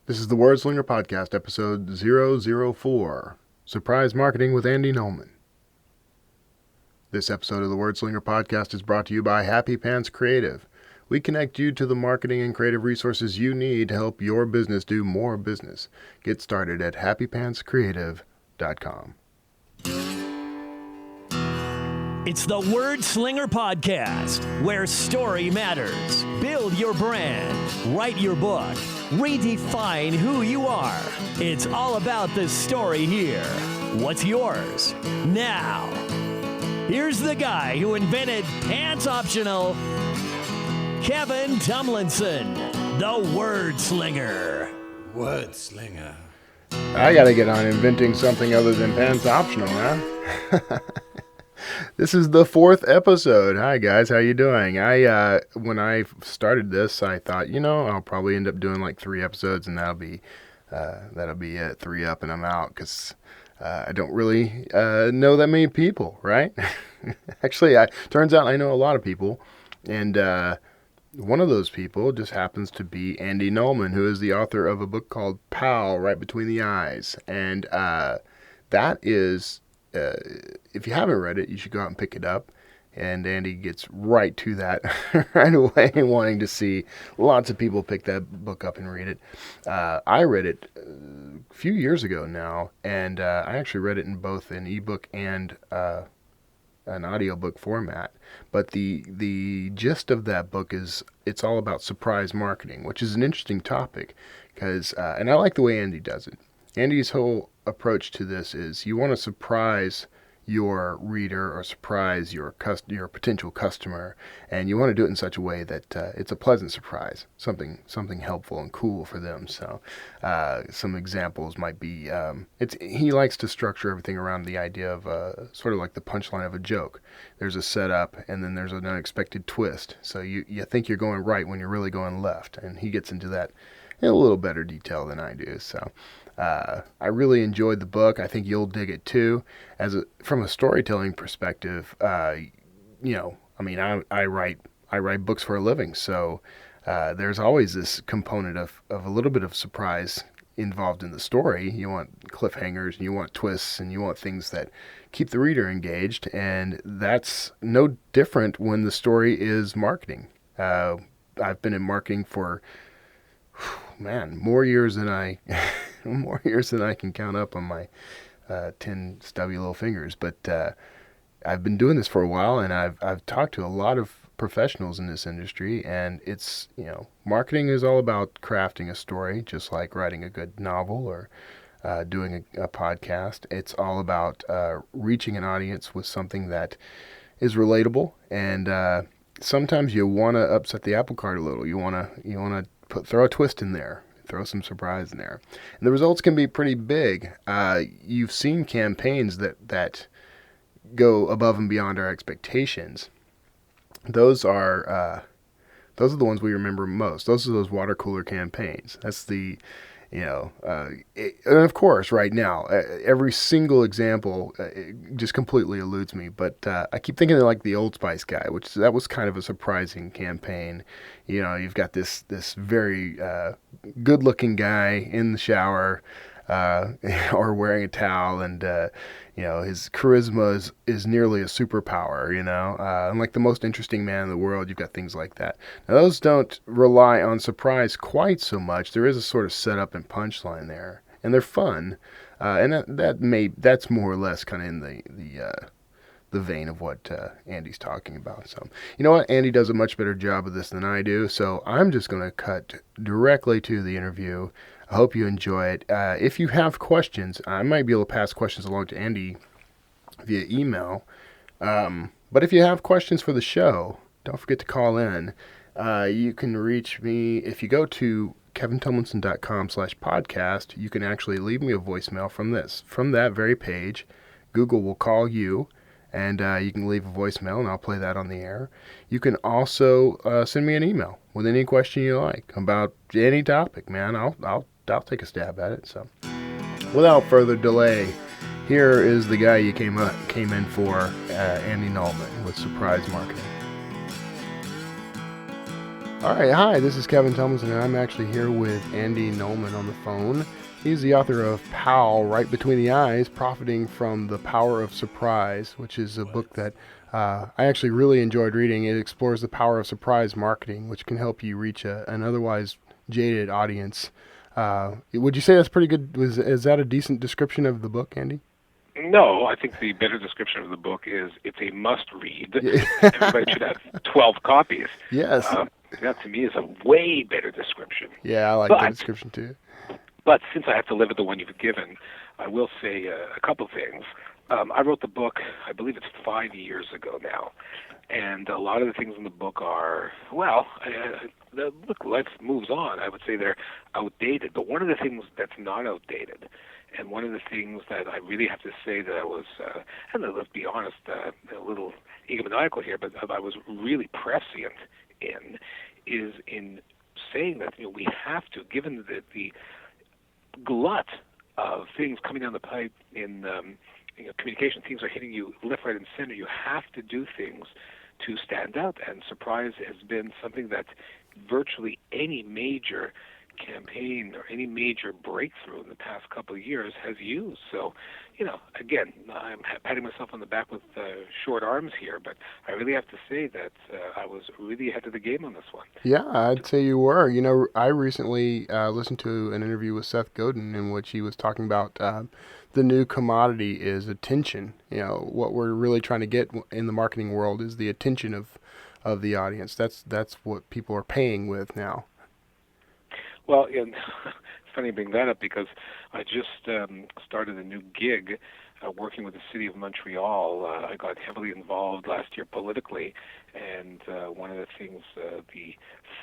This is the Wordslinger Podcast, episode 004, Surprise Marketing with Andy Nulman. This episode of the Wordslinger Podcast is brought to you by Happy Pants Creative. We connect you to the marketing and creative resources you need to help your business do more business. Get started at happypantscreative.com. It's the Wordslinger Podcast, where story matters. Build your brand, write your book, redefine who you are. It's all about the story here. What's yours? Now, here's the guy who invented Pants Optional, Kevin Tomlinson, the Wordslinger. Wordslinger. I gotta get on inventing something other than pants optional, huh? This is the 4th episode. Hi guys, how you doing? When I started this, I thought, I'll probably end up doing like 3 episodes, and that'll be it. 3 up and I'm out, because I don't really know that many people, right? Actually, turns out I know a lot of people, and one of those people just happens to be Andy Nulman, who is the author of a book called Pal, Right Between the Eyes, and that is. If you haven't read it, you should go out and pick it up. And Andy gets right to that right away, wanting to see lots of people pick that book up and read it. I read it a few years ago now, and I actually read it in both an ebook and an audiobook format. But the gist of that book is it's all about surprise marketing, which is an interesting topic, because and I like the way Andy does it. Andy's whole approach to this is you want to surprise your reader or surprise your potential customer, and you want to do it in such a way that it's a pleasant surprise, something helpful and cool for them. So some examples might be he likes to structure everything around the idea of sort of like the punchline of a joke. There's a setup, and then there's an unexpected twist. So you think you're going right when you're really going left, and he gets into that in a little better detail than I do. So I really enjoyed the book. I think you'll dig it too. From a storytelling perspective, I write books for a living, so there's always this component of a little bit of surprise involved in the story. You want cliffhangers, and you want twists, and you want things that keep the reader engaged, and that's no different when the story is marketing. I've been in marketing for more years than I can count up on my 10 stubby little fingers. But I've been doing this for a while, and I've talked to a lot of professionals in this industry, and it's, marketing is all about crafting a story, just like writing a good novel or doing a podcast. It's all about reaching an audience with something that is relatable, and sometimes you want to upset the apple cart a little. You want to throw a twist in there, throw some surprise in there. And the results can be pretty big. You've seen campaigns that go above and beyond our expectations. Those are the ones we remember most. Those are those water cooler campaigns. That's the, and of course, right now, every single example just completely eludes me. But I keep thinking of like the Old Spice guy, that was kind of a surprising campaign. You've got this very good-looking guy in the shower or wearing a towel, and his charisma is nearly a superpower. And like the most interesting man in the world, you've got things like that. Now those don't rely on surprise quite so much. There is a sort of setup and punchline there, and they're fun, and that's more or less kind of in the vein of what Andy's talking about. So, you know what? Andy does a much better job of this than I do, so I'm just going to cut directly to the interview. I hope you enjoy it. If you have questions, I might be able to pass questions along to Andy via email. But if you have questions for the show, don't forget to call in. You can reach me if you go to kevintomlinson.com/podcast. You can actually leave me a voicemail from that very page. Google will call you, and you can leave a voicemail, and I'll play that on the air. You can also send me an email with any question you like about any topic, man. I'll take a stab at it. So, without further delay, here is the guy you came in for, Andy Nulman with Surprise Marketing. All right, hi, this is Kevin Tomlinson, and I'm actually here with Andy Nulman on the phone. He's the author of POW, Right Between the Eyes, Profiting from the Power of Surprise, which is a book that I actually really enjoyed reading. It explores the power of surprise marketing, which can help you reach an otherwise jaded audience. Would you say that's pretty good? Is that a decent description of the book, Andy? No, I think the better description of the book is it's a must-read. Yeah. Everybody should have 12 copies. Yes. That to me is a way better description. Yeah, I like that description too. But since I have to live with the one you've given, I will say a couple things. I wrote the book, I believe it's 5 years ago now, and a lot of the things in the book are, well, look, life moves on. I would say they're outdated, but one of the things that's not outdated, and one of the things that I really have to say that I was, and let's be honest, a little egomaniacal here, but I was really prescient is in saying that we have to, given the glut of things coming down the pipe in communication, things are hitting you left, right, and center. You have to do things to stand out, and surprise has been something that virtually any major campaign or any major breakthrough in the past couple of years has used. So, again, I'm patting myself on the back with short arms here, but I really have to say that I was really ahead of the game on this one. Yeah, I'd say you were. I recently listened to an interview with Seth Godin in which he was talking about the new commodity is attention. What we're really trying to get in the marketing world is the attention of the audience. That's what people are paying with now. Well, and it's funny you bring that up because I just started a new gig working with the city of Montreal. I got heavily involved last year politically, and one of the things, the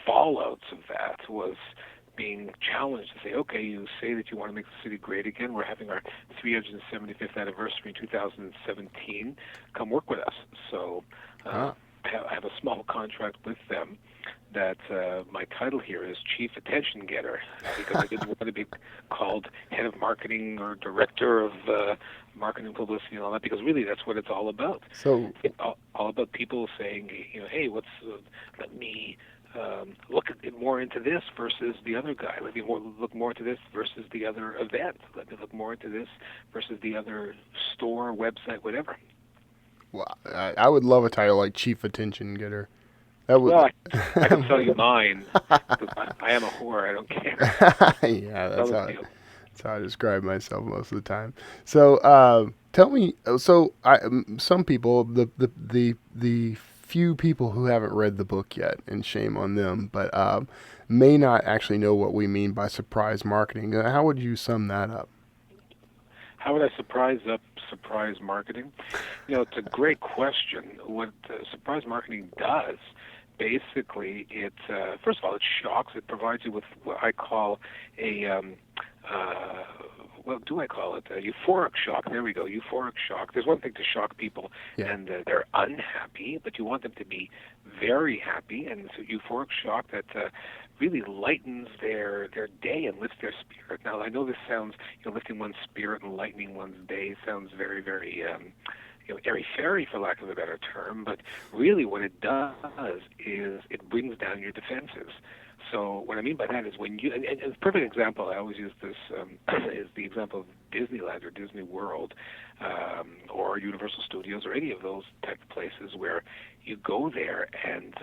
fallouts of that was being challenged to say, okay, you say that you want to make the city great again. We're having our 375th anniversary in 2017. Come work with us. So I have a small contract with them that my title here is Chief Attention Getter, because I didn't want to be called Head of Marketing or Director of Marketing Publicity and all that, because really that's what it's all about. So it's all about people saying, hey, let me look more into this versus the other guy. Let me look more into this versus the other event. Let me look more into this versus the other store, website, whatever. Well, I would love a title like Chief Attention Getter. Well, I can tell you mine. I am a whore. I don't care. Yeah, that's how I describe myself most of the time. So tell me. So some people, the few people who haven't read the book yet, and shame on them, but may not actually know what we mean by surprise marketing. How would you sum that up? How would I surprise marketing? It's a great question. What surprise marketing does, basically, it first of all, it shocks. It provides you with what I call a what do I call it? A euphoric shock. There we go, euphoric shock. There's one thing to shock people, and they're unhappy, but you want them to be very happy, and it's a euphoric shock that really lightens their day and lifts their spirit. Now, I know this sounds, lifting one's spirit and lightening one's day sounds very, very airy-fairy, for lack of a better term, but really what it does is it brings down your defenses. So what I mean by that is when you, and a perfect example, I always use this, is the example of Disneyland or Disney World, or Universal Studios or any of those type of places where you go there and,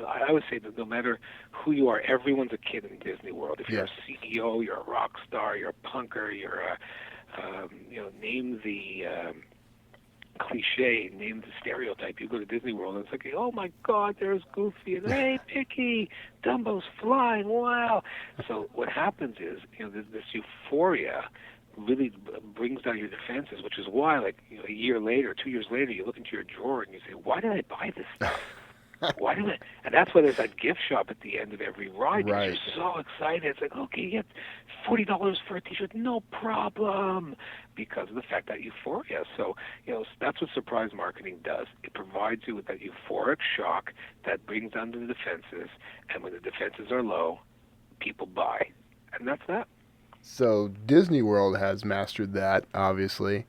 I always say that no matter who you are, everyone's a kid in Disney World. If you're a CEO, you're a rock star, you're a punker, you're a, name the cliche, name the stereotype. You go to Disney World and it's like, oh my God, there's Goofy, and hey, Mickey, Dumbo's flying, wow. So what happens is, this euphoria really brings down your defenses, which is why, a year later, 2 years later, you look into your drawer and you say, why did I buy this stuff? Why did it? And that's why there's that gift shop at the end of every ride. Right. You're so excited. It's like, okay, you get $40 for a T-shirt, no problem, because of the fact that euphoria. So, that's what surprise marketing does. It provides you with that euphoric shock that brings down the defenses, and when the defenses are low, people buy, and that's that. So Disney World has mastered that, obviously.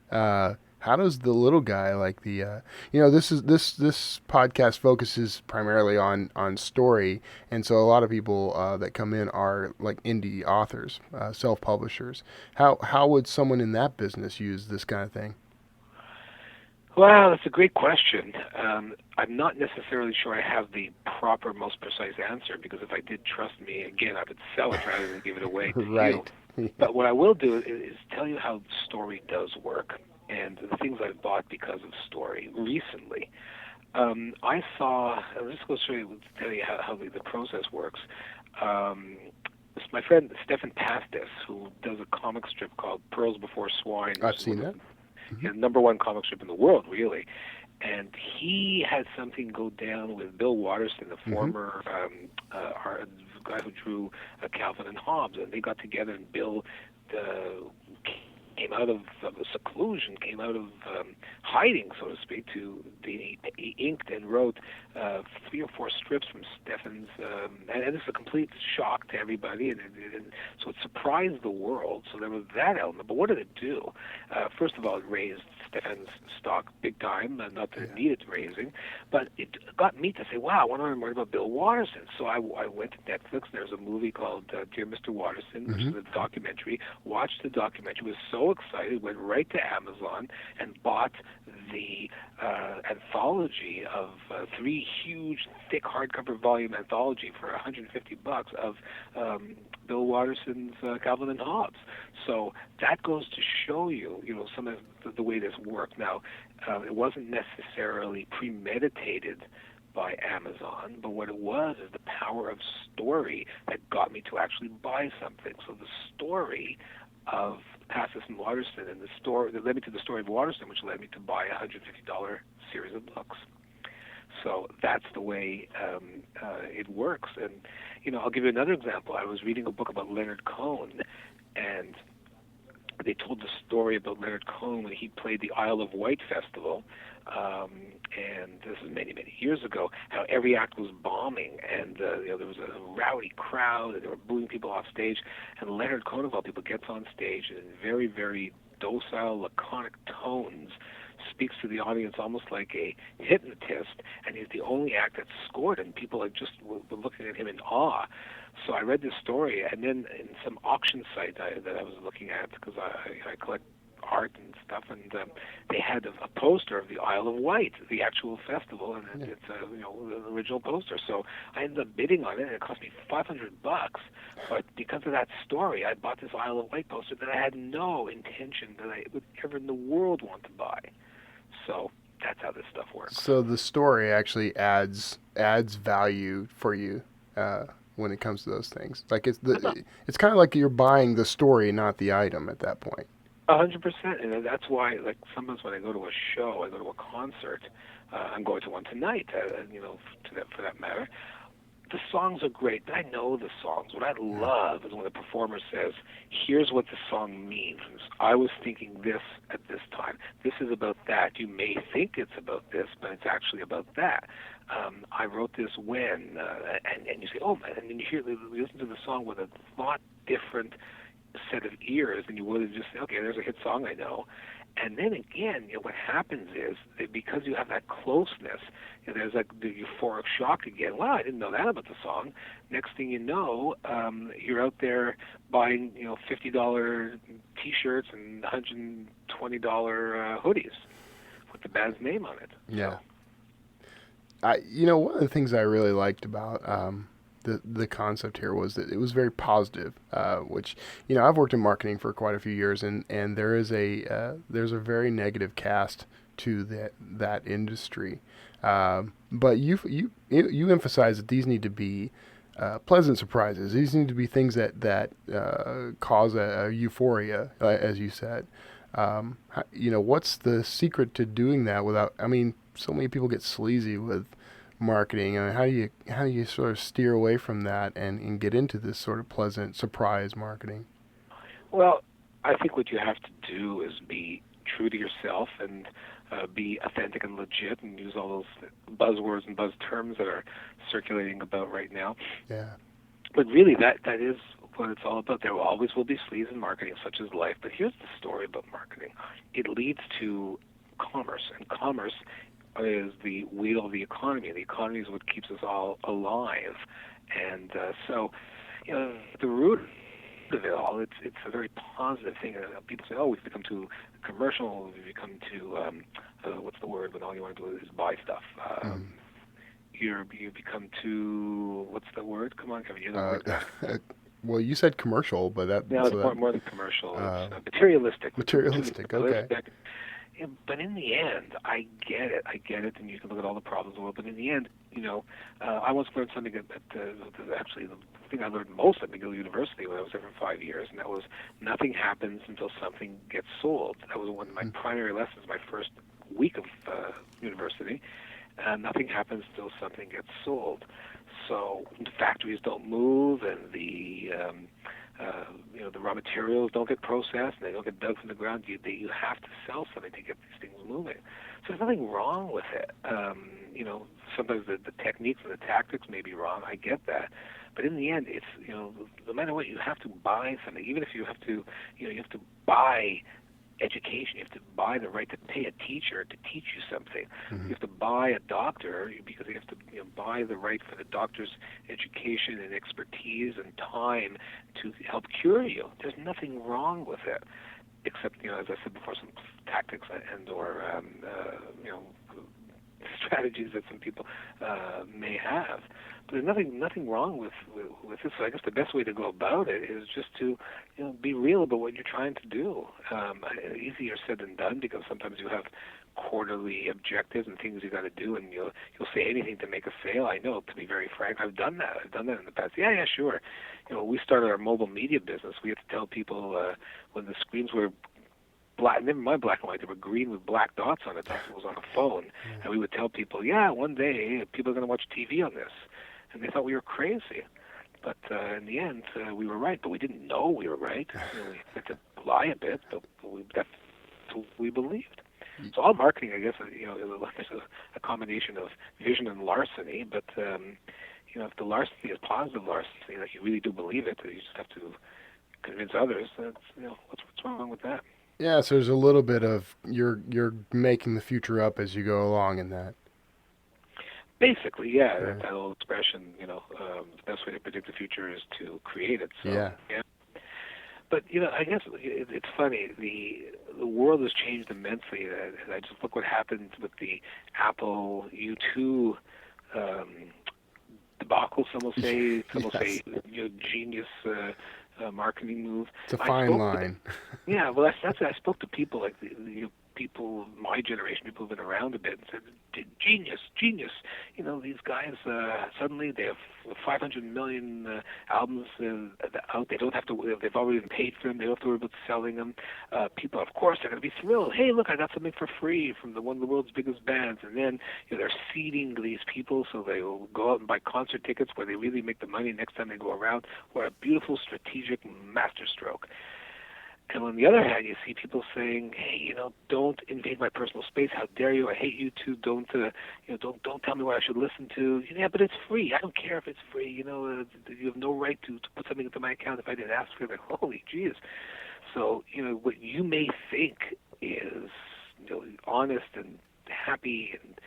How does the little guy like this podcast focuses primarily on story, and so a lot of people that come in are like indie authors, self publishers. How would someone in that business use this kind of thing? Well, that's a great question. I'm not necessarily sure I have the proper, most precise answer, because if I did, trust me, again, I would sell it rather than give it away to you. Right. But what I will do is tell you how story does work and the things I've bought because of story recently. I saw, I'll just go straight to tell you how the process works. It's my friend Stefan Pastis, who does a comic strip called Pearls Before Swine, which I've is seen one of that. the number one comic strip in the world, really. And he had something go down with Bill Watterson, the Mm-hmm. former guy who drew Calvin and Hobbes, and they got together, and Bill came out of seclusion, came out of hiding, so to speak, to he inked and wrote 3 or 4 strips from Stefan's, and this is a complete shock to everybody, and so it surprised the world. So there was that element. But what did it do? First of all, it raised Stefan's stock big time, not that it needed raising, but it got me to say, wow, I want to learn more about Bill Watterson. So I went to Netflix, and there's a movie called Dear Mr. Watterson, which is a documentary, watched the documentary, was so excited, went right to Amazon and bought the anthology of 3 huge, thick hardcover volume anthology for $150 of Bill Watterson's Calvin and Hobbes. So that goes to show you, some of the way this worked. Now, it wasn't necessarily premeditated by Amazon, but what it was is the power of story that got me to actually buy something. So the story of Pastis and Watterson, and the story that led me to the story of Watterson, which led me to buy a $150 series of books. So that's the way it works. And, I'll give you another example. I was reading a book about Leonard Cohen, and they told the story about Leonard Cohen when he played the Isle of Wight Festival, and this is many, many years ago, how every act was bombing, and there was a rowdy crowd, and they were booing people off stage, and Leonard Cohen, of all people, gets on stage in very, very docile, laconic tones, speaks to the audience almost like a hypnotist, and he's the only act that scored, and people were looking at him in awe. So I read this story, and then in some auction site that I was looking at, because I collect art and stuff, and they had a poster of the Isle of Wight, the actual festival, and it's an original poster. So I ended up bidding on it, and it cost me $500. But because of that story, I bought this Isle of Wight poster that I had no intention that I would ever in the world want to buy. So that's how this stuff works. So the story actually adds value for you when it comes to those things. Like it's kind of like you're buying the story, not the item at that point. 100%, and that's why, like, sometimes when I go to a show, I go to a concert. I'm going to one tonight, for that matter. The songs are great, but I know the songs. What I love is when the performer says, here's what the song means. I was thinking this at this time. This is about that. You may think it's about this, but it's actually about that. I wrote this when, and you say, oh, man, and then you listen to the song with a lot different set of ears than you would have just say, okay, there's a hit song I know. And then again, what happens is that because you have that closeness, there's like the euphoric shock again. Wow, I didn't know that about the song. Next thing you know, you're out there buying, $50 T-shirts and $120 hoodies with the band's name on it. Yeah. One of the things I really liked about the concept here was that it was very positive, which, I've worked in marketing for quite a few years, and there is there's a very negative cast to that industry. But you emphasize that these need to be pleasant surprises. These need to be things that cause a euphoria, as you said. What's the secret to doing that without? I mean, so many people get sleazy with marketing. I mean, how do you sort of steer away from that and get into this sort of pleasant surprise marketing? Well, I think what you have to do is be true to yourself and be authentic and legit, and use all those buzzwords and buzz terms that are circulating about right now. Yeah. But really, that is what it's all about. There always will be sleaze in marketing, such as life. But here's the story about marketing. It leads to commerce, and commerce is the wheel of the economy. The economy is what keeps us all alive, and so the root of it all, it's a very positive thing. People say, oh, we've become too commercial, we've become too what's the word when all you want to do is buy stuff. You become too, what's the word? Come on, Kevin, you're the word. Well, you said commercial, but that... No, it's more than commercial. It's materialistic. Materialistic, okay. Yeah, but in the end, I get it, and you can look at all the problems in the world, but in the end, I once learned something actually the thing I learned most at McGill University when I was there for 5 years, and that was nothing happens until something gets sold. That was one of my primary lessons, my first week of university. Nothing happens until something gets sold. So the factories don't move, and the raw materials don't get processed, and they don't get dug from the ground. You have to sell something to get these things moving. So there's nothing wrong with it. Sometimes the techniques and the tactics may be wrong. I get that. But in the end, it's, no matter what, you have to buy something. Even if you have to, you have to buy education. You have to buy the right to pay a teacher to teach you something. You have to buy a doctor because you have to buy the right for the doctor's education and expertise and time to help cure you. There's nothing wrong with it, except as I said before, some tactics and or strategies that some people may have. But there's nothing wrong with this. So I guess the best way to go about it is just to be real about what you're trying to do. Easier said than done, because sometimes you have quarterly objectives and things you got to do, and you'll say anything to make a sale. I know, to be very frank, I've done that in the past. Yeah, sure. We started our mobile media business. We had to tell people when the screens were black, never mind black and white, they were green with black dots on it. That's what was on a phone. And we would tell people, one day people are going to watch TV on this. And they thought we were crazy. But in the end, we were right, but we didn't know we were right. We had to lie a bit, but that's what we believed. So all marketing, I guess, is a combination of vision and larceny. But if the larceny is positive larceny, like you really do believe it, you just have to convince others. That's what's wrong with that? Yeah, so there's a little bit of you're making the future up as you go along in that. Basically, yeah. That old expression, the best way to predict the future is to create it. So, yeah. But I guess it's funny. The world has changed immensely. I just look what happened with the Apple U2 debacle. Some will say, genius marketing move. It's a fine line. Well, that's it. I spoke to people like people my generation, people who've been around a bit, and said, genius. These guys, suddenly they have 500 million albums out. They don't have to, they've already been paid for them. They don't have to worry about selling them. People, of course, are going to be thrilled. Hey, look, I got something for free from one of the world's biggest bands. And then they're seeding these people so they will go out and buy concert tickets where they really make the money next time they go around. What a beautiful strategic masterstroke. And on the other hand, you see people saying, "Hey, don't invade my personal space. How dare you? I hate you too. Don't tell me what I should listen to." Yeah, but it's free. I don't care if it's free. You have no right to put something into my account if I didn't ask for it. Like, holy jeez. So, what you may think is honest and happy and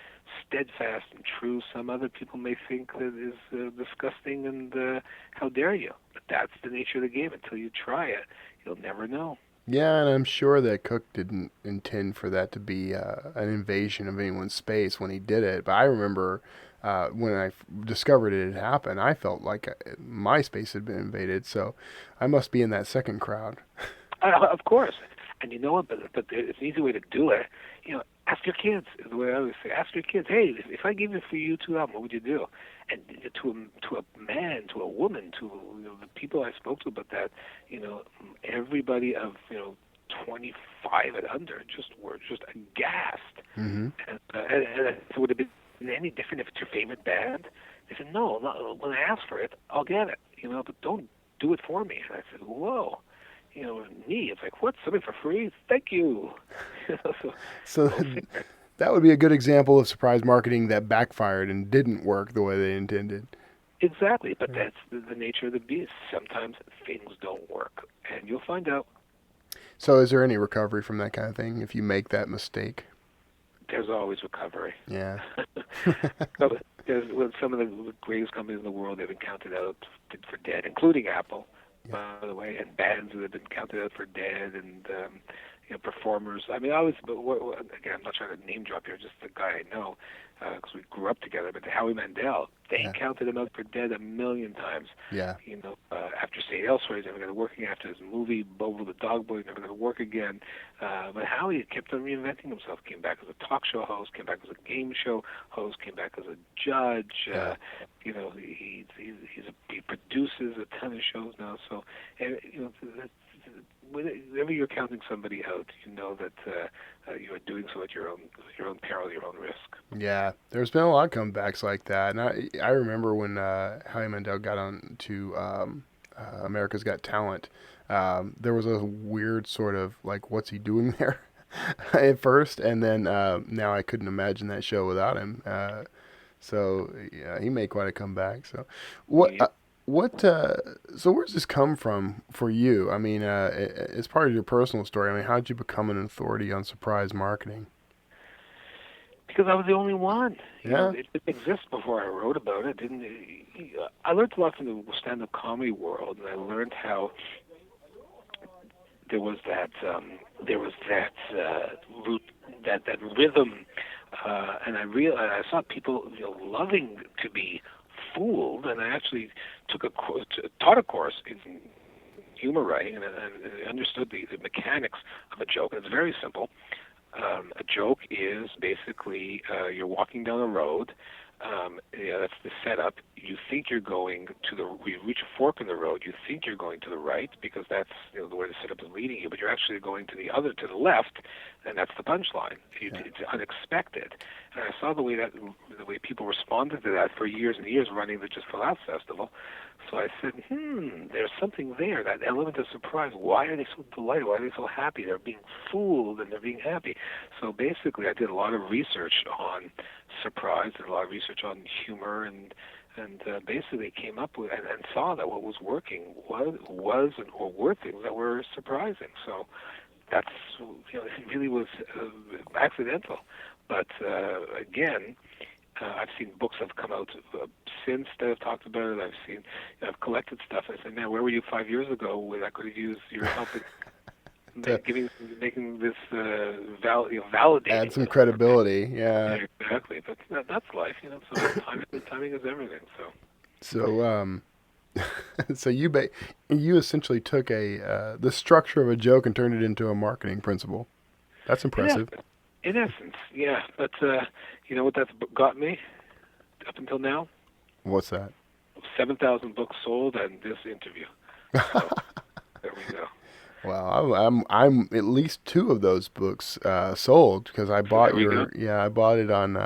steadfast and true, some other people may think that is disgusting and how dare you. But that's the nature of the game. Until you try it, you'll never know. Yeah, and I'm sure that Cook didn't intend for that to be an invasion of anyone's space when he did it. But I remember when I discovered it had happened, I felt like my space had been invaded. So I must be in that second crowd. Of course. And you know what? But it's an easy way to do it. Ask your kids, is the way I always say. Ask your kids, hey, if I give you for you two album, what would you do? And to a man, to a woman, to the people I spoke to about that, everybody of 25 and under were just aghast. Mm-hmm. And it would have been any different if it's your favorite band. They said, no, when I ask for it, I'll get it. But don't do it for me. And I said, whoa. Me, it's like, what, something for free? Thank you. So that would be a good example of surprise marketing that backfired and didn't work the way they intended. Exactly, but that's the nature of the beast. Sometimes things don't work, and you'll find out. So is there any recovery from that kind of thing if you make that mistake? there's always recovery. Yeah. So with some of the greatest companies in the world, they've been counted out for dead, including Apple, by the way, and bands that have been counted out for dead, and performers. I mean, I was, but again, I'm not trying to name drop here, just the guy I know, because we grew up together. But Howie Mandel, they counted him out for dead a million times. Yeah. After St. Elsewhere, he's never going to work again. After his movie Bobo the Dog Boy, he's never going to work again. But Howie kept on reinventing himself. Came back as a talk show host, came back as a game show host, came back as a judge. He produces a ton of shows now. So, whenever you're counting somebody out, you know that you are doing so at your own peril, your own risk. Yeah, there's been a lot of comebacks like that, and I remember when Howie Mandel got on to America's Got Talent. There was a weird sort of like, what's he doing there at first, and then now I couldn't imagine that show without him. So yeah, he made quite a comeback. So what? Yeah. So where's this come from for you? I mean, as part of your personal story, I mean, how did you become an authority on surprise marketing? Because I was the only one. It didn't exist before I wrote about it. I learned a lot from the stand-up comedy world, and I learned how there was that rhythm, and I saw people loving to be fooled, and I actually taught a course in humor writing, and I understood the mechanics of a joke. And it's very simple. A joke is basically you're walking down a road. That's the setup. You think you're going you reach a fork in the road. You think you're going to the right because that's the way the setup is leading you, but you're actually going to the left, and that's the punchline. It's unexpected. And I saw the way people responded to that for years and years, running the Just for Laughs festival. So I said, there's something there, that element of surprise. Why are they so delighted? Why are they so happy? They're being fooled and they're being happy. So basically, I did a lot of research on surprise, did a lot of research on humor, and basically came up with and saw that what was working were things that were surprising. So that's it really was accidental. But again, I've seen books that have come out since that have talked about it. I've collected stuff. I said, man, where were you 5 years ago when I could have used your help in making this validating? Add some credibility, yeah. Exactly, but that's life, So timing is everything. So so you essentially took the structure of a joke and turned it into a marketing principle. That's impressive. In essence, yeah. But you know what that's got me up until now? What's that? 7,000 books sold and this interview. So there we go. Wow, I'm at least 2 of those books sold because I bought I bought it on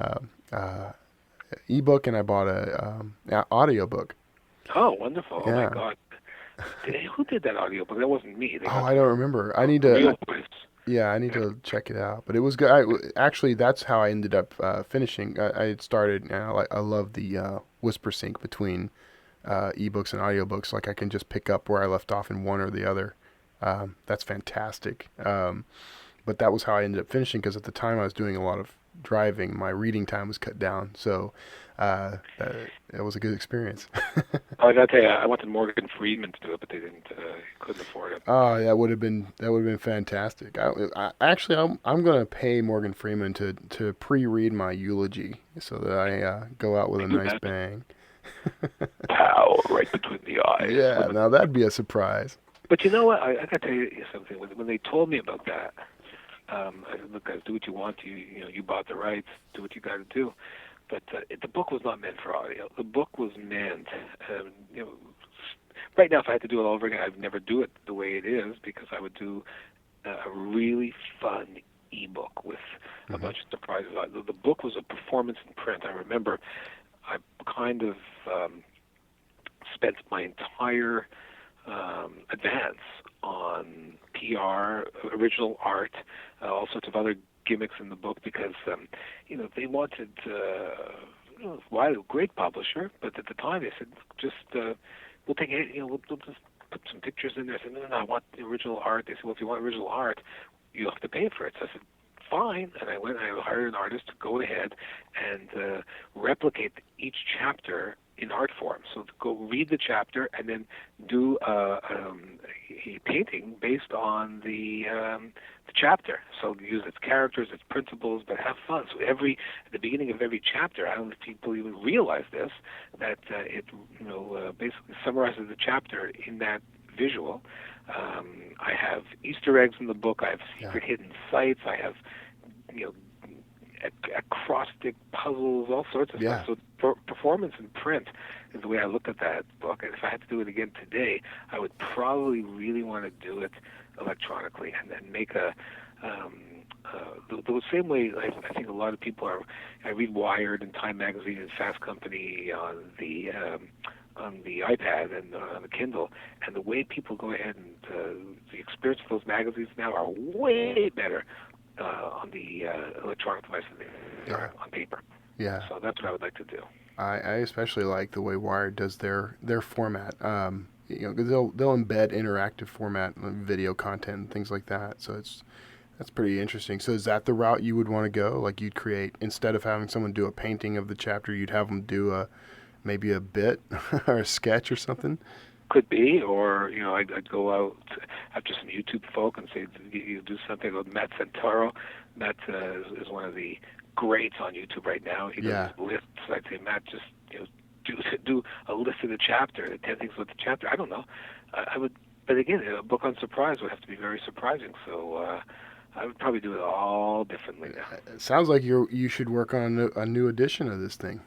ebook and I bought a audio book. Oh, wonderful! Yeah. Oh my God, who did that audio book? That wasn't me. I don't remember. I need to. Real voice. Yeah, I need to check it out. But it was good. Actually, that's how I ended up finishing. I had started. I love the whisper sync between ebooks and audiobooks. Like I can just pick up where I left off in one or the other. That's fantastic. But that was how I ended up finishing because at the time I was doing a lot of driving. My reading time was cut down, so it was a good experience. I gotta tell you, I wanted Morgan Freeman to do it, but they couldn't afford it. Oh, that would have been fantastic. I'm gonna pay Morgan Freeman to pre-read my eulogy so that I go out with a nice bang. Pow, right between the eyes. Yeah, now that'd be a surprise. But you know what? I got to tell you something. When they told me about that, I said, look, guys, do what you want. You bought the rights. Do what you got to do. But the book was not meant for audio. The book was meant, right now, if I had to do it all over again, I'd never do it the way it is because I would do a really fun ebook with a bunch of surprises. The book was a performance in print. I remember I kind of spent my entire advance on PR, original art, all sorts of other gimmicks in the book because they wanted a great publisher, but at the time they said just we'll take it, we'll just put some pictures in there. I said no, I want the original art. They said, well, if you want original art, you have to pay for it. So I said, fine. And I went and I hired an artist to go ahead and replicate each chapter in art form. So to go read the chapter and then do a painting based on the chapter. So use its characters, its principles, but have fun. So at the beginning of every chapter, I don't know if people even realize this, that it basically summarizes the chapter in that visual. I have Easter eggs in the book. I have secret hidden sites. I have acrostic puzzles, all sorts of stuff. So performance in print is the way I look at that book. And if I had to do it again today, I would probably really want to do it electronically and then make the same way I think a lot of people are. I read Wired and Time Magazine and Fast Company on the iPad and on the Kindle, and the way people go ahead and the experience of those magazines now are way better on the electronic device than they are on paper. Yeah. So that's what I would like to do. I especially like the way Wired does their format. Because they'll embed interactive format, video content, and things like that. So that's pretty interesting. So is that the route you would want to go? Like you'd create, instead of having someone do a painting of the chapter, you'd have them do maybe a bit or a sketch or something? Could be, or I'd go out after some YouTube folk and say, you do something with Matt Santoro. Matt is one of the greats on YouTube right now. He does lists. I'd say, Matt, just do a list of the chapter, 10 things with the chapter. I don't know. I would, but again, a book on surprise would have to be very surprising. So I would probably do it all differently now. It sounds like you should work on a new edition of this thing.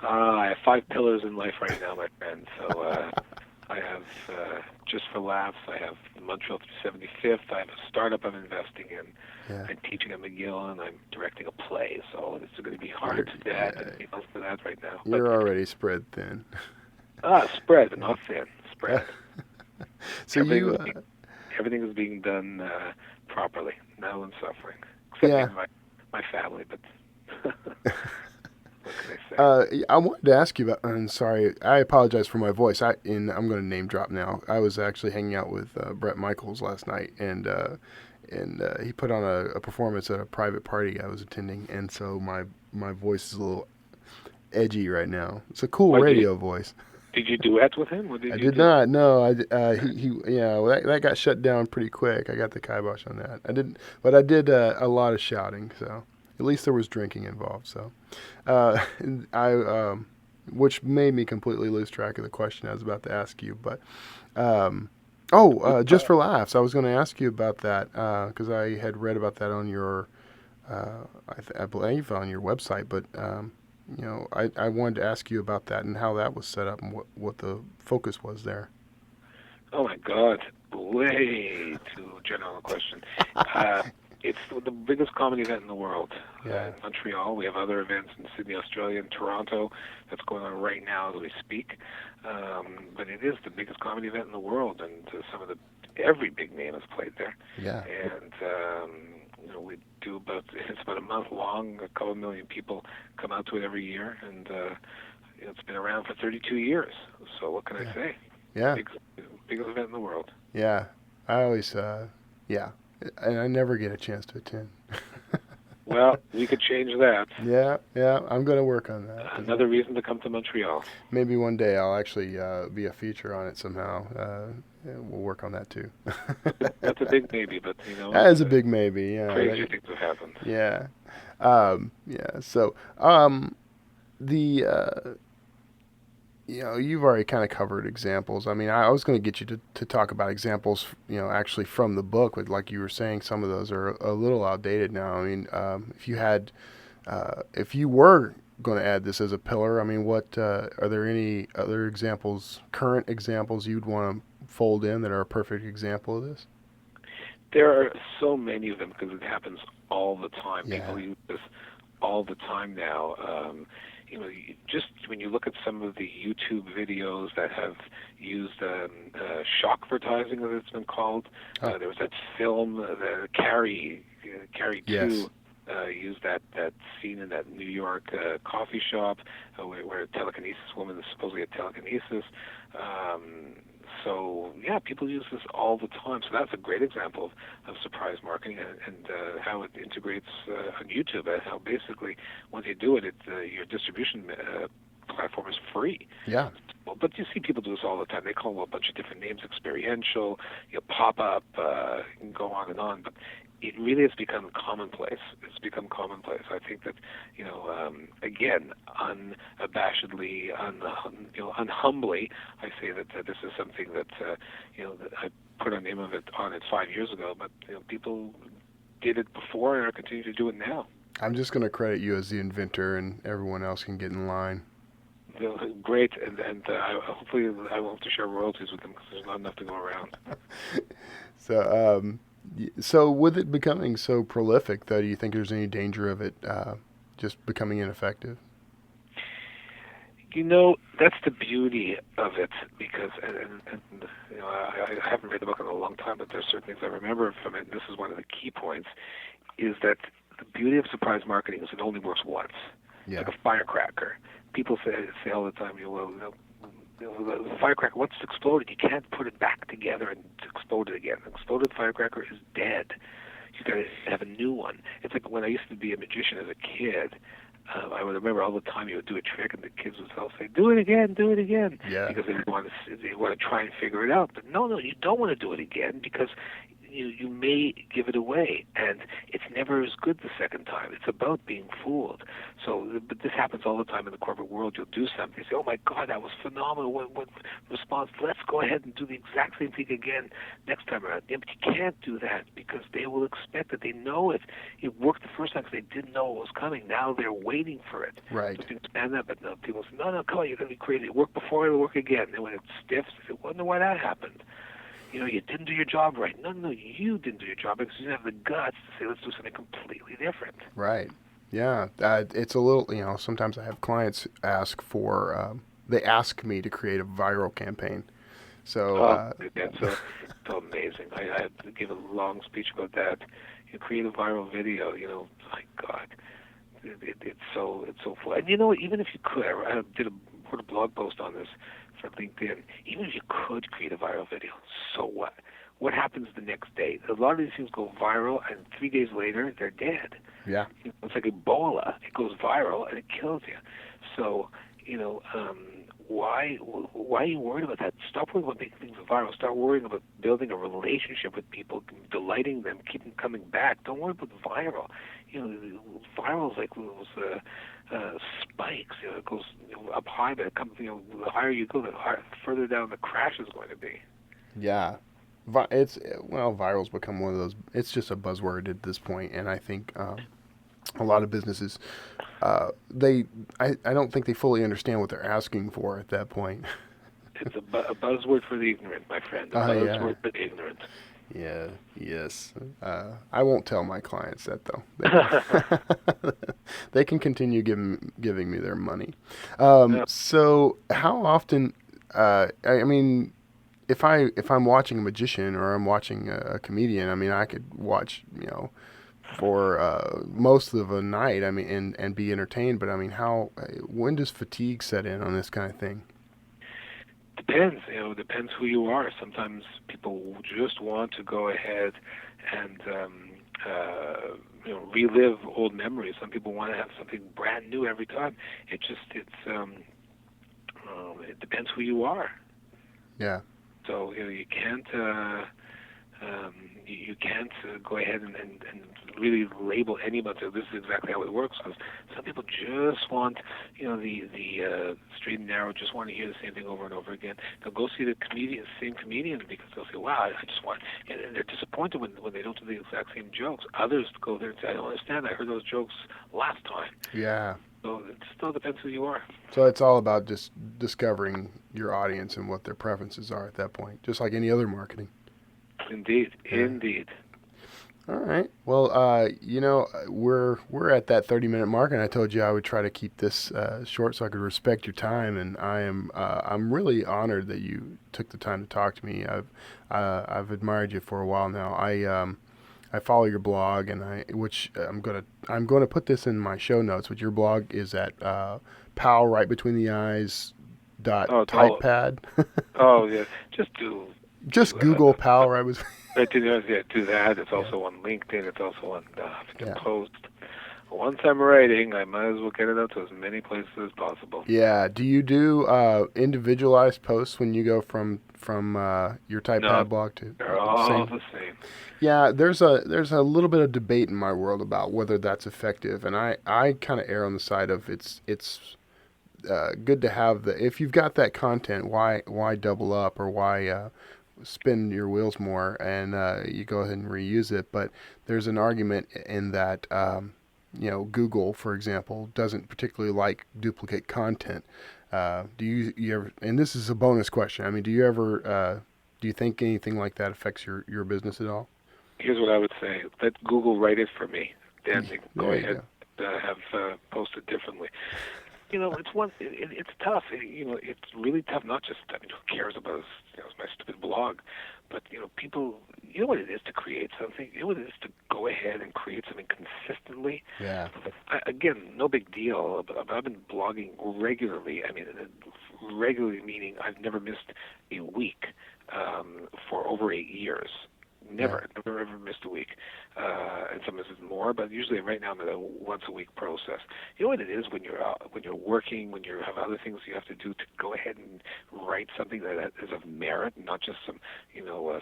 I have 5 pillars in life right now, my friend. So I have, just for laughs, I have the Montreal 375th. I have a startup I'm investing in. Yeah. I'm teaching at McGill, and I'm directing a play. So it's going to be hard to add anything else to that right now. You're already spread thin. Spread, but not thin. Spread. So everything is being done properly. No one's suffering, except my family. But what can I say? I wanted to ask you about. I'm sorry, I apologize for my voice. I'm going to name drop now. I was actually hanging out with Brett Michaels last night, and he put on a performance at a private party I was attending, and so my voice is a little edgy right now. It's a cool radio voice. Did you duet with him? I did not. No, that got shut down pretty quick. I got the kibosh on that. I didn't, but I did a lot of shouting. So at least there was drinking involved. So which made me completely lose track of the question I was about to ask you. But just for laughs, I was going to ask you about that because I had read about that on your, I believe on your website, but. I wanted to ask you about that and how that was set up and what the focus was there. Oh my God, way too general a question. It's the biggest comedy event in the world. Yeah. In Montreal, we have other events in Sydney, Australia, and Toronto. That's going on right now as we speak. But it is the biggest comedy event in the world, and every big name has played there. Yeah. And we do it's about a month long. A couple million people come out to it every year, and it's been around for 32 years. So what can I say? Yeah. Biggest event in the world. Yeah. I always, and I never get a chance to attend. Well, we could change that. Yeah, I'm going to work on that. Another reason to come to Montreal. Maybe one day I'll actually be a feature on it somehow. We'll work on that too. That's a big maybe, but that is a big maybe. Yeah, crazy things have happened. Yeah, So you've already kind of covered examples. I mean, I was going to get you to talk about examples, actually from the book, but like you were saying, some of those are a little outdated now. I mean, if you were going to add this as a pillar, I mean, what are there any other examples, current examples you'd want to fold in that are a perfect example of this? There are so many of them because it happens all the time. Yeah. People use this all the time now. Just when you look at some of the YouTube videos that have used shock advertising, as it's been called, there was that film, Carrie 2, Yes. used that scene in that New York coffee shop where a telekinesis woman is supposedly a telekinesis. So yeah, people use this all the time. So that's a great example of surprise marketing, and how it integrates on YouTube. And how basically once you do it, your distribution platform is free. Yeah. Well, but you see people do this all the time. They call them a bunch of different names: experiential, pop up, and go on and on. But it really has become commonplace. It's become commonplace. I think that, again, unabashedly, unhumbly, I say that this is something that, that I put a name of it on it 5 years ago, but people did it before and are continuing to do it now. I'm just going to credit you as the inventor, and everyone else can get in line. Great, and hopefully I won't have to share royalties with them because there's not enough to go around. So with it becoming so prolific, though, do you think there's any danger of it just becoming ineffective? That's the beauty of it, because I haven't read the book in a long time, but there's certain things I remember from it, and this is one of the key points, is that the beauty of surprise marketing is it only works once. Yeah. Like a firecracker. People say all the time, the firecracker, once it's exploded, you can't put it back together and explode it again. An exploded firecracker is dead. You've got to have a new one. It's like when I used to be a magician as a kid. I would remember all the time you would do a trick, and the kids would all say, "Do it again, do it again," Yeah. because they want to try and figure it out. But no, you don't want to do it again, because you may give it away, and it's never as good the second time. It's about being fooled. So, but this happens all the time in the corporate world. You'll do something, say, "Oh my God, that was phenomenal! What response? Let's go ahead and do the exact same thing again next time around." Yeah, but you can't do that, because they will expect that. They know it. It worked the first time because they didn't know it was coming. Now they're waiting for it. Right. So things stand up, but no, people say, "No, come on, you're going to be crazy. It worked before, it'll work again." And when it stiffs, they say, "Wonder why that happened. You didn't do your job right." No, you didn't do your job because you didn't have the guts to say, "Let's do something completely different." Right. Yeah. It's a little, sometimes I have clients ask they ask me to create a viral campaign. So, That's so amazing. I had to give a long speech about that. You create a viral video, my God. It's so fun. And even if you could, I wrote a blog post on this for LinkedIn. Even if you could create a viral video, so what? What happens the next day? A lot of these things go viral, and 3 days later, they're dead. yeah. It's like Ebola. It goes viral, and it kills you. So, why are you worried about that? Stop worrying about making things viral. Start worrying about building a relationship with people, delighting them, keep them coming back. Don't worry about viral. Viral is like those spikes. It goes up high, but it comes. The higher you go, the further down the crash is going to be. Yeah. Viral's become one of those. It's just a buzzword at this point, and I think a lot of businesses, I don't think they fully understand what they're asking for at that point. It's a buzzword for the ignorant, my friend. A buzzword for the ignorant. Yeah. Yes. I won't tell my clients that, though. They can continue giving me their money. So how often? If I'm watching a magician or I'm watching a comedian, I could watch, for most of a night, and be entertained. But when does fatigue set in on this kind of thing? Depends. Depends who you are. Sometimes people just want to go ahead and relive old memories. Some people want to have something brand new every time. It depends who you are. Yeah. So you can't go ahead and really label anybody. So this is exactly how it works. Because some people just want the straight and narrow, just want to hear the same thing over and over again. They'll go see the same comedian, because they'll say, "Wow, I just want," and they're disappointed when they don't do the exact same jokes. Others go there and say, "I don't understand. I heard those jokes last time." Yeah. So it still depends who you are. So it's all about just discovering your audience and what their preferences are at that point, just like any other marketing. Indeed. All right. Well, we're at that 30-minute mark, and I told you I would try to keep this short so I could respect your time. And I'm really honored that you took the time to talk to me. I've admired you for a while now. I follow your blog, and I'm gonna put this in my show notes. But your blog is at Pow Right Between the Eyes dot Oh, it's all. typepad. Oh yeah, just do. Just Google PAL. I was. Do that. It's Yeah. also on LinkedIn. It's also on Huffington Yeah. Post. Once I'm writing, I might as well get it out to as many places as possible. Yeah. Do you do individualized posts when you go from your No, typepad blog to they're all same? the same. Yeah. There's a little bit of debate in my world about whether that's effective, and I kind of err on the side of it's good to have the if you've got that content, why double up or why spin your wheels more and you go ahead and reuse it. But there's an argument in that Google, for example, doesn't particularly like duplicate content. Do you ever? And this is a bonus question. I mean, do you think anything like that affects your business at all? Here's what I would say: let Google write it for me. Then go There you ahead, go. have post it differently. It's one. It's tough. It's really tough. Not just who cares about my stupid blog, but people. You know what it is to create something. You know what it is to go ahead and create something consistently. Yeah. Again, no big deal. But I've been blogging regularly. I mean, regularly meaning I've never missed a week for over 8 years. Never ever missed a week. And sometimes it's more, but usually right now I'm at a once a week process. You know what it is when you're working, when you have other things you have to do to go ahead and write something that is of merit, not just some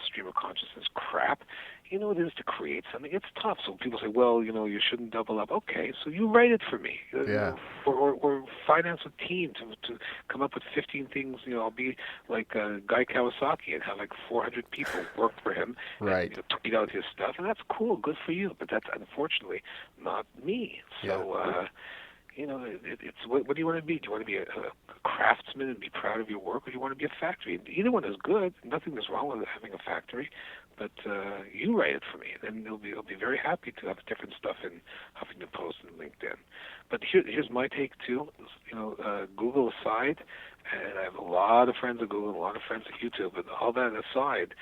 stream of consciousness crap. You know what it is to create something. It's tough. So people say, well, you shouldn't double up. Okay, so you write it for me. Yeah. Or finance a team to come up with 15 things. I'll be like Guy Kawasaki and have like 400 people work for him. Right. And, tweet out his stuff, and that's cool, good for you. But that's unfortunately not me. So, it's what do you want to be? Do you want to be a craftsman and be proud of your work, or do you want to be a factory? Either one is good. Nothing is wrong with having a factory, but you write it for me, and I'll be very happy to have different stuff in Huffington Post and LinkedIn. But here's my take too. Google aside, and I have a lot of friends at Google, and a lot of friends at YouTube. But all that aside,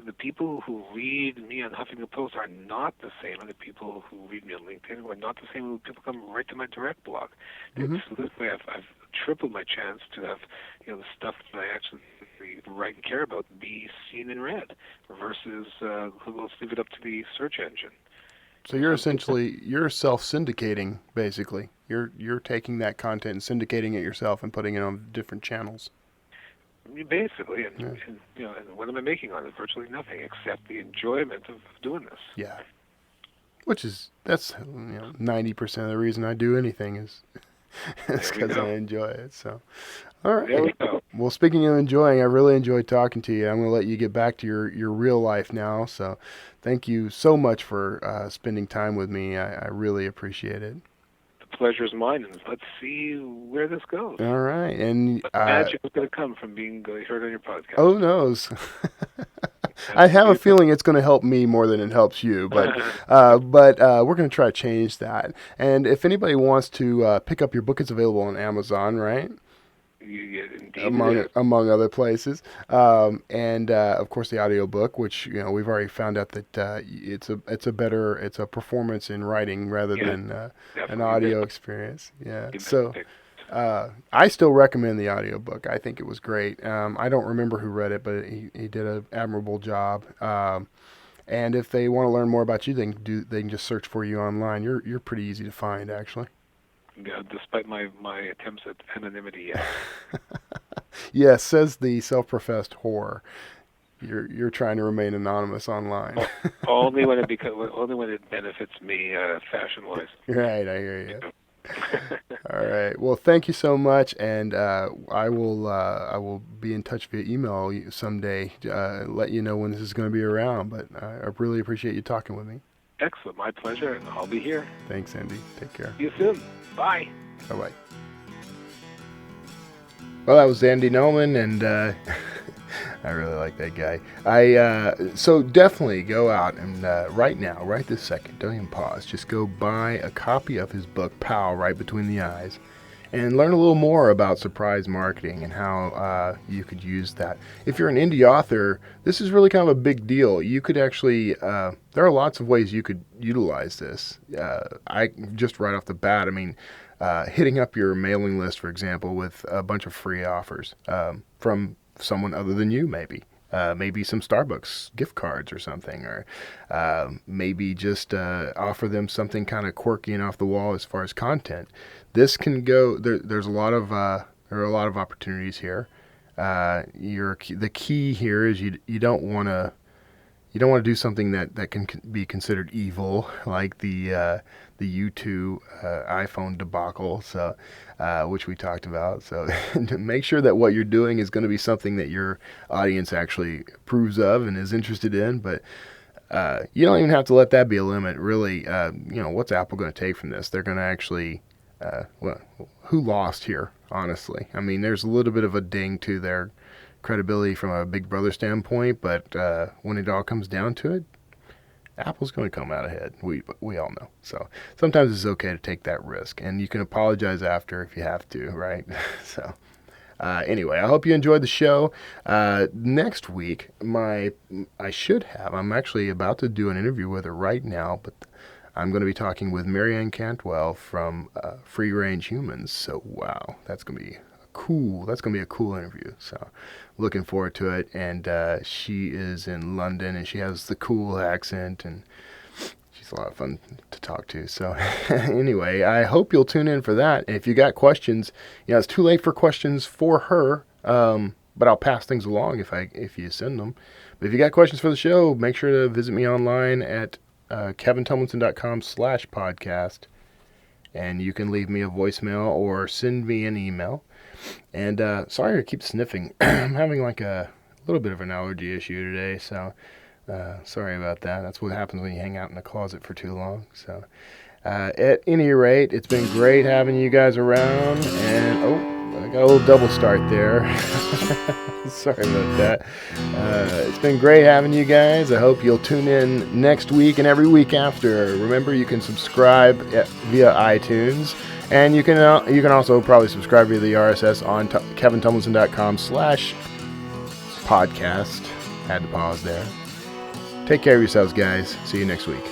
the people who read me on Huffington Post are not the same as the people who read me on LinkedIn, or not the same as people come right to my direct blog. Mm-hmm. So this way, I've tripled my chance to have the stuff that I actually write and care about be seen and read, versus let's leave it up to the search engine. So you're self-syndicating basically. You're taking that content and syndicating it yourself and putting it on different channels. Basically, and what am I making on it? Virtually nothing, except the enjoyment of doing this. Yeah. That's 90% of the reason I do anything is it's because I enjoy it. So, all right. There we go. Well, speaking of enjoying, I really enjoyed talking to you. I'm going to let you get back to your real life now. So, thank you so much for spending time with me. I really appreciate it. The pleasure's mine, and let's see where this goes. All right, and magic is going to come from being heard on your podcast. Oh, knows. I have a feeling it's going to help me more than it helps you, but we're going to try to change that. And if anybody wants to pick up your book, it's available on Amazon, right? Among other places, and of course the audiobook, which we've already found out that it's a performance in writing rather than an audio experience. Yeah, so. I still recommend the audiobook. I think it was great. I don't remember who read it, but he did an admirable job. And if they want to learn more about you, they can just search for you online. You're pretty easy to find, actually. Yeah, despite my attempts at anonymity, yes. Yes, says the self-professed whore. You're trying to remain anonymous online. only when it benefits me fashion-wise. Right, I hear you. All right. Well, thank you so much, and I will be in touch via email someday, let you know when this is going to be around. But I really appreciate you talking with me. Excellent, my pleasure, and I'll be here. Thanks, Andy. Take care. See you soon. Bye. Bye-bye. Well, that was Andy Nulman, and I really like that guy. So definitely go out and right now, right this second, don't even pause. Just go buy a copy of his book, Pow, Right Between the Eyes, and learn a little more about surprise marketing and how you could use that. If you're an indie author, this is really kind of a big deal. You could actually, there are lots of ways you could utilize this. I just right off the bat, I mean, hitting up your mailing list, for example, with a bunch of free offers from someone other than you, maybe. Maybe some Starbucks gift cards or something, or maybe just offer them something kind of quirky and off the wall as far as content. This can go. There's a lot of there are a lot of opportunities here. The key here is you don't want to do something that can be considered evil, like the U2 iPhone debacle, so which we talked about. So make sure that what you're doing is going to be something that your audience actually approves of and is interested in. But you don't even have to let that be a limit, really. What's Apple going to take from this? They're going to actually, who lost here? Honestly, I mean, there's a little bit of a ding to their credibility from a Big Brother standpoint, but when it all comes down to it, Apple's going to come out ahead. We all know. So sometimes it's okay to take that risk, and you can apologize after if you have to, right? So anyway, I hope you enjoyed the show. Next week, I'm actually about to do an interview with her right now, but I'm going to be talking with Marianne Cantwell from Free Range Humans. So wow, that's going to be cool. That's going to be a cool interview. So looking forward to it. And she is in London, and she has the cool accent, and she's a lot of fun to talk to. So anyway, I hope you'll tune in for that. And if you got questions, it's too late for questions for her, but I'll pass things along if you send them. But if you got questions for the show, make sure to visit me online at kevintumlinson.com/podcast, and you can leave me a voicemail or send me an email. And sorry to keep sniffing. I'm having like a little bit of an allergy issue today, so sorry about that. That's what happens when you hang out in the closet for too long. So at any rate, it's been great having you guys around, and I got a little double start there. Sorry about that. It's been great having you guys. I hope you'll tune in next week and every week after. Remember, you can subscribe via iTunes, and you can also probably subscribe via the RSS on kevintumlinson.com/podcast. Had to pause there. Take care of yourselves, guys. See you next week.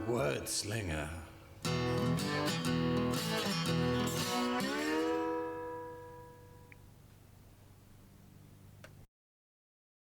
Word slinger.